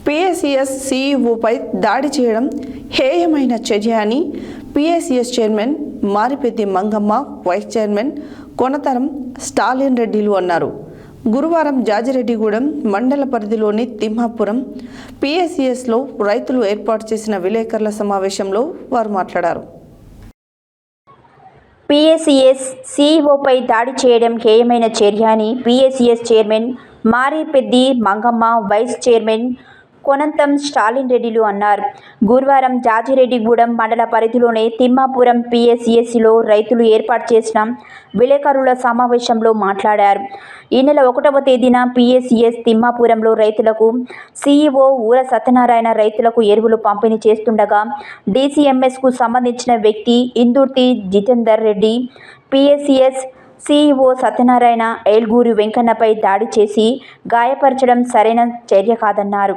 PSCS సీఈఓపై దాడి చేయడం హేయమైన చర్య అని PSCS chairman Maripeddi Mangamma, vice chairman Konatharam Stalin రెడ్డిలు అన్నారు. గురువారం జాజిరెడ్డిగూడెం మండల పరిధిలోని తిమ్మాపురం పిఎస్సిఎస్లో రైతులు ఏర్పాటు చేసిన విలేకరుల సమావేశంలో వారు మాట్లాడారు. పిఎస్సిఎస్ సీఈఓపై దాడి చేయడం హేయమైన చర్య అని PSCS chairman Maripeddi Mangamma, vice chairman Konantham Stalin రెడ్డిలు అన్నారు. గురువారం జాజిరెడ్డిగూడెం మండల పరిధిలోని తిమ్మాపురం పిఎస్సిఎస్లో రైతులు ఏర్పాటు చేసిన విలేకరుల సమావేశంలో మాట్లాడారు. ఈ నెల 1వ తేదీన పిఎస్సిఎస్ తిమ్మాపురంలో రైతులకు సీఈఓ ఊర సత్యనారాయణ రైతులకు ఎరువులు పంపిణీ చేస్తుండగా డీసీఎంఎస్కు సంబంధించిన వ్యక్తి ఇందుర్తి జితేందర్ రెడ్డి పిఎస్సిఎస్ సీఈఓ సత్యనారాయణ ఏల్గూరి వెంకన్నపై దాడి చేసి గాయపరచడం సరైన చర్య కాదన్నారు.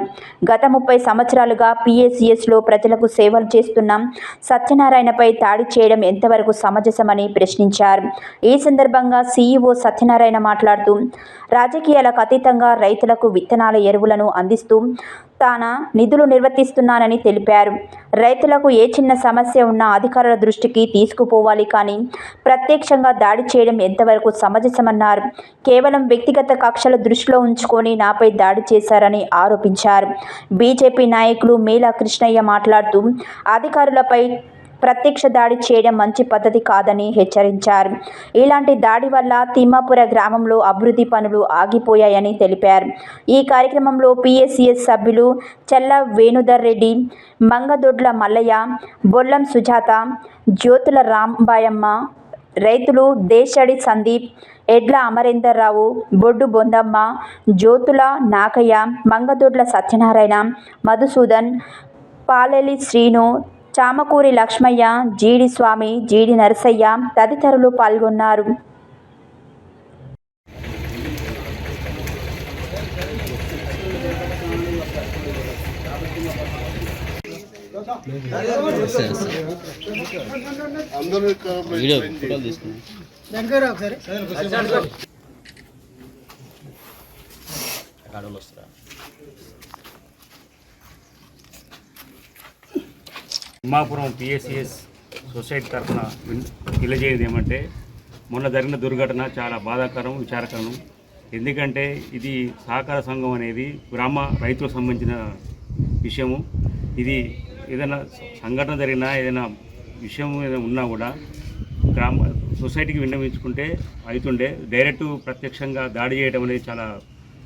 గత 30 సంవత్సరాలుగా పిఎస్సిఎస్లో ప్రజలకు సేవలు చేస్తున్న సత్యనారాయణపై దాడి చేయడం ఎంతవరకు సమంజసమని ప్రశ్నించారు. ఈ సందర్భంగా సీఈఓ సత్యనారాయణ మాట్లాడుతూ రాజకీయాలకు అతీతంగా రైతులకు విత్తనాల ఎరువులను అందిస్తూ తాన నిధులు నిర్వర్తిస్తున్నానని తెలిపారు. రైతులకు ఏ చిన్న సమస్య ఉన్నా అధికారుల దృష్టికి తీసుకుపోవాలి, కానీ ప్రత్యక్షంగా దాడి చేయడం ఎంతవరకు సమంజసమన్నారు. కేవలం వ్యక్తిగత కక్షలు దృష్టిలో ఉంచుకొని నాపై దాడి చేశారని ఆరోపించారు. బీజేపీ నాయకులు మేళా కృష్ణయ్య మాట్లాడుతూ అధికారులపై ప్రత్యక్ష దాడి చేయడం మంచి పద్ధతి కాదని హెచ్చరించారు. ఇలాంటి దాడి వల్ల తిమ్మాపుర గ్రామంలో అభివృద్ధి పనులు ఆగిపోయాయని తెలిపారు. ఈ కార్యక్రమంలో పిఎస్సిఎస్ సభ్యులు చెల్ల వేణుధర్ రెడ్డి, మంగదొడ్ల మల్లయ్య, బొల్లం సుజాత, జ్యోతుల రాంబాయమ్మ, రైతులు దేశడి సందీప్, ఎడ్ల అమరేందర్ రావు, బొడ్డు బొందమ్మ, జ్యోతుల నాకయ్య, మంగదొడ్ల సత్యనారాయణ, మధుసూదన్, పాలెలి శ్రీను, చామకూరి లక్ష్మయ్య, జీడి స్వామి, జీడి నరసయ్య తదితరులు పాల్గొన్నారు. తిమ్మాపురం పిఎస్సిఎస్ సొసైటీ తరఫున తెలియజేయడం ఏమంటే, మొన్న జరిగిన దుర్ఘటన చాలా బాధాకరం, విచారకరం. ఎందుకంటే ఇది సహకార సంఘం అనేది గ్రామ రైతులకు సంబంధించిన విషయము. ఇది ఏదైనా సంఘటన జరిగినా, ఏదైనా విషయం ఏదైనా ఉన్నా కూడా గ్రామ సొసైటీకి విన్నవించుకుంటే అవుతుండే. డైరెక్ట్ ప్రత్యక్షంగా దాడి చేయడం అనేది చాలా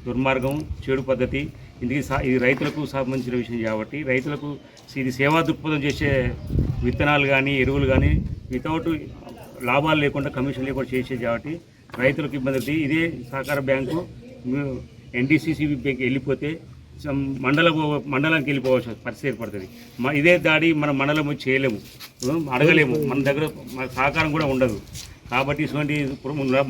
దుర్మార్గం, చెడు పద్ధతి. ఇది రైతులకు సంబంధించిన విషయం కాబట్టి రైతులకు ఇది సేవా దృక్పథం చేసే విత్తనాలు కానీ ఎరువులు కానీ వితౌట్ లాభాలు లేకుండా, కమిషన్ లేకుండా చేసేది కాబట్టి రైతులకు ఇబ్బంది అవుతుంది. ఇదే సహకార బ్యాంకు ఎన్డీసీసీ బ్యాంక్ వెళ్ళిపోతే మండలానికి వెళ్ళిపోవాల్సిన పరిస్థితి ఏర్పడుతుంది. ఇదే దాడి మన మండలం వచ్చి చేయలేము, అడగలేము, మన దగ్గర మన సహకారం కూడా ఉండదు. కాబట్టి ఇటువంటి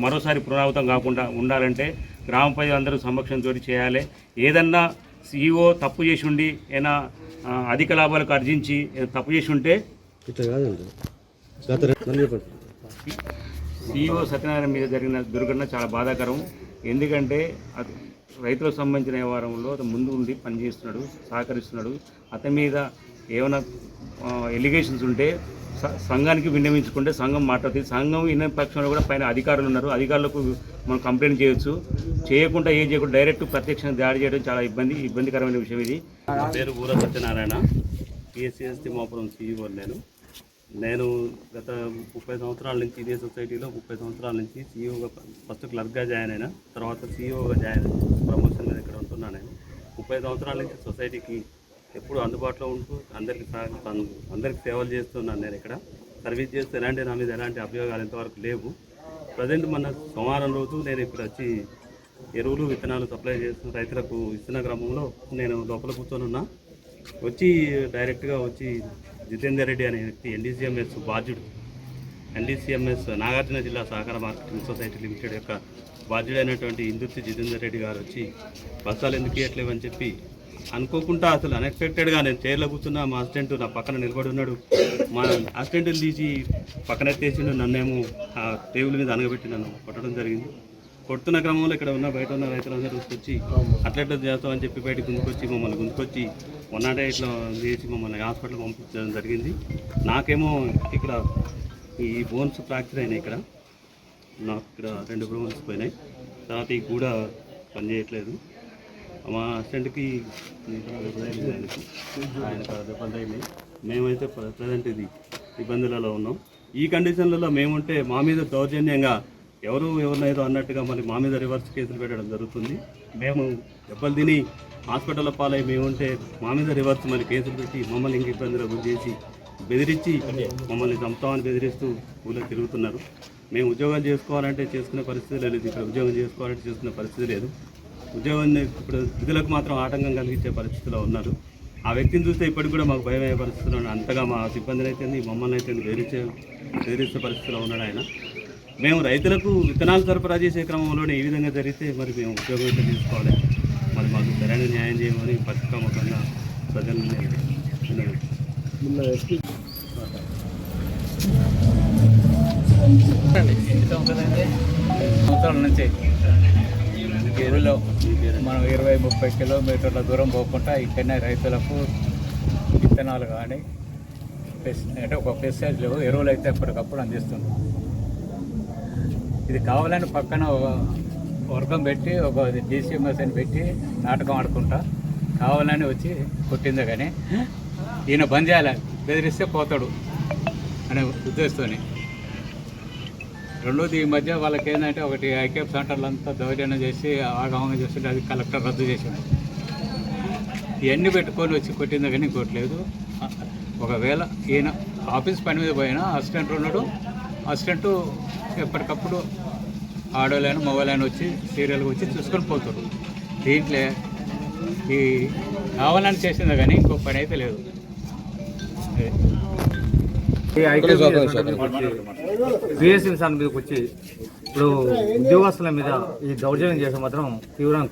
మరోసారి పునరావృతం కాకుండా ఉండాలంటే గ్రామ ప్రజలు అందరూ సమక్షంతో చేయాలి. ఏదన్నా సీఈఓ తప్పు చేసి ఉండి ఏదైనా అధిక లాభాలకు ఆర్జించి తప్పు చేసి ఉంటే సీఈఓ సత్యనారాయణ మీద జరిగిన దుర్ఘటన చాలా బాధాకరం. ఎందుకంటే రైతులకు సంబంధించిన వ్యవహారంలో ముందు ఉండి పనిచేస్తున్నాడు, సహకరిస్తున్నాడు. అతని మీద ఏమైనా ఎలిగేషన్స్ ఉంటే సంఘానికి విన్నవించుకుంటే సంఘం మాట్లాడుతుంది. సంఘం విన్న పక్షంలో కూడా పైన అధికారులు ఉన్నారు, అధికారులకు మనం కంప్లైంట్ చేయొచ్చు. చేయకుండా ఏం చేయకుండా డైరెక్ట్ ప్రత్యక్షంగా దాడి చేయడం చాలా ఇబ్బందికరమైన విషయం. ఇది నా పేరు ఊర సత్యనారాయణ, పిఎస్సిఎస్ తిమ్మాపురం సీఈఓ. నేను గత 30 సంవత్సరాల నుంచి ఇదే సొసైటీలో 30 సంవత్సరాల నుంచి సీఈఓగా, ఫస్ట్ క్లర్క్గా జాయిన్ అయినా, తర్వాత సీఈఓగా జాయిన్ అయినా, ప్రమోషన్ మీద ఇక్కడ ఉంటున్నాను. నేను 30 సంవత్సరాల నుంచి సొసైటీకి ఎప్పుడు అందుబాటులో ఉంటూ అందరికి సేవలు చేస్తున్నాను. నేను ఇక్కడ సర్వీస్ చేస్తే నా మీద ఎలాంటి అభియోగాలు ఇంతవరకు లేవు. ప్రజెంట్ మన సోమవారం రోజు నేను ఇక్కడ వచ్చి ఎరువులు విత్తనాలు సప్లై చేస్తున్న రైతులకు ఇస్తున్న క్రమంలో నేను లోపల కూర్చొని ఉన్నా. వచ్చి డైరెక్ట్గా వచ్చి జితేందర్ రెడ్డి అనే వ్యక్తి ఎన్డీసీఎంఎస్ బాధ్యుడు, ఎన్డీసీఎంఎస్ నాగార్జున జిల్లా సహకార మార్కెటింగ్ సొసైటీ లిమిటెడ్ యొక్క బాధ్యుడైనటువంటి ఇందుర్తి జితేందర్ రెడ్డి గారు వచ్చి బస్తాలు ఎందుకు ఇవ్వట్లేవని చెప్పి అనుకోకుండా, అసలు అన్ఎక్స్పెక్టెడ్గా నేను చైర్లో కూర్చున్నా, మా అసిస్టెంట్ నా పక్కన నిలబడి ఉన్నాడు. మా అసిస్టెంట్ని తీసి పక్కన ఎత్తేసిండు, నన్నేమో ఆ టేబుల్ మీద అనగబెట్టి నన్ను కొట్టడం జరిగింది. కొడుతున్న క్రమంలో ఇక్కడ ఉన్న బయట ఉన్న రైతులందరూ వచ్చి అట్లెట్లా చేస్తామని చెప్పి బయట మమ్మల్ని గుంజుకొచ్చి మొన్నటే ఇట్లా చేసి మమ్మల్ని హాస్పిటల్ పంపించడం జరిగింది. నాకేమో ఇక్కడ ఈ బోన్స్ ఫ్రాక్చర్ అయినాయి. ఇక్కడ నాకు ఇక్కడ 2 బోన్స్ పోయినాయి. తర్వాత ఈ గూడ పనిచేయట్లేదు. మా అసిస్టెంట్కి ఆయన దెబ్బలు తగిలినాయి. మేమైతే ప్రజెంట్ ఇది ఇబ్బందులలో ఉన్నాం. ఈ కండిషన్లలో మేముంటే మా మీద దౌర్జన్యంగా ఎవరినైదో అన్నట్టుగా మరి మా మీద రివర్స్ కేసులు పెట్టడం జరుగుతుంది. మేము దెబ్బలు తిని హాస్పిటల్లో పాలై మేముంటే మా మీద రివర్స్ మరి కేసులు పెట్టి మమ్మల్ని ఇంక ఇబ్బందులు గురి చేసి బెదిరించి మమ్మల్ని చంపుతామని బెదిరిస్తూ ఊళ్ళో తిరుగుతున్నారు. మేము ఉద్యోగాలు చేసుకోవాలంటే చేసుకునే పరిస్థితి లేదు. ఇక్కడ ఉద్యోగం చేసుకోవాలంటే చేసుకునే పరిస్థితి లేదు. ఉద్యోగాన్ని ఇప్పుడు విధులకు మాత్రం ఆటంకం కలిగించే పరిస్థితిలో ఉన్నారు. ఆ వ్యక్తిని చూస్తే ఇప్పటికి కూడా మాకు భయం అయ్యే పరిస్థితిలో అంతగా మా సిబ్బందిని అయితే మమ్మల్ని అయితే బెదిరించే పరిస్థితిలో ఉన్నాడు ఆయన. మేము రైతులకు విత్తనాలు సరఫరా చేసే క్రమంలోనే ఈ విధంగా జరిగితే మరి మేము ఉద్యోగం అయితే తీసుకోవాలి. మరి మాకు సరైన న్యాయం చేయమని పత్రికాముఖంగా ప్రజల్ని సంవత్సరాల నుంచి ఎరువులో మనం 20-30 కిలోమీటర్ల దూరం పోకుండా ఇక్కడనే రైతులకు విత్తనాలు కానీ అంటే ఒక పెస్టిసైడ్స్ లేవు, ఎరువులు అయితే ఎప్పటికప్పుడు అందిస్తుంది. ఇది కావాలని పక్కన ఒక వర్గం పెట్టి ఒక DCMS పెట్టి నాటకం ఆడుకుంటా కావాలని వచ్చి కొట్టిందే కానీ ఈయన బంద్ చేయాలి, బెదిరిస్తే పోతాడు అనే ఉద్దేశంతోని. రెండోది ఈ మధ్య వాళ్ళకి ఏంటంటే ఒకటి ఐకేప్ సెంటర్లు అంతా దౌర్జన్యం చేసి ఆగమనం చేస్తుంటే అది కలెక్టర్ రద్దు చేసింది. ఇవన్నీ పెట్టుకొని వచ్చి కొట్టిందా కానీ కొట్టలేదు. ఒకవేళ ఈయన ఆఫీస్ పని మీద పోయినా అసిస్టెంట్ ఉన్నాడు, అసిస్టెంట్ ఎప్పటికప్పుడు ఆడోళ్ళైనా మొబైల్ వచ్చి సీరియల్గా వచ్చి చూసుకొని పోతాడు. దీంట్లో ఈ కావాలని చేసిందా కానీ ఇంకో పని అయితే లేదు. పిఎస్సీ మిషన్ మీదకి వచ్చి ఇప్పుడు ఉద్యోగస్తుల మీద ఈ దౌర్జన్యం చేస్తే మాత్రం తీవ్రంగా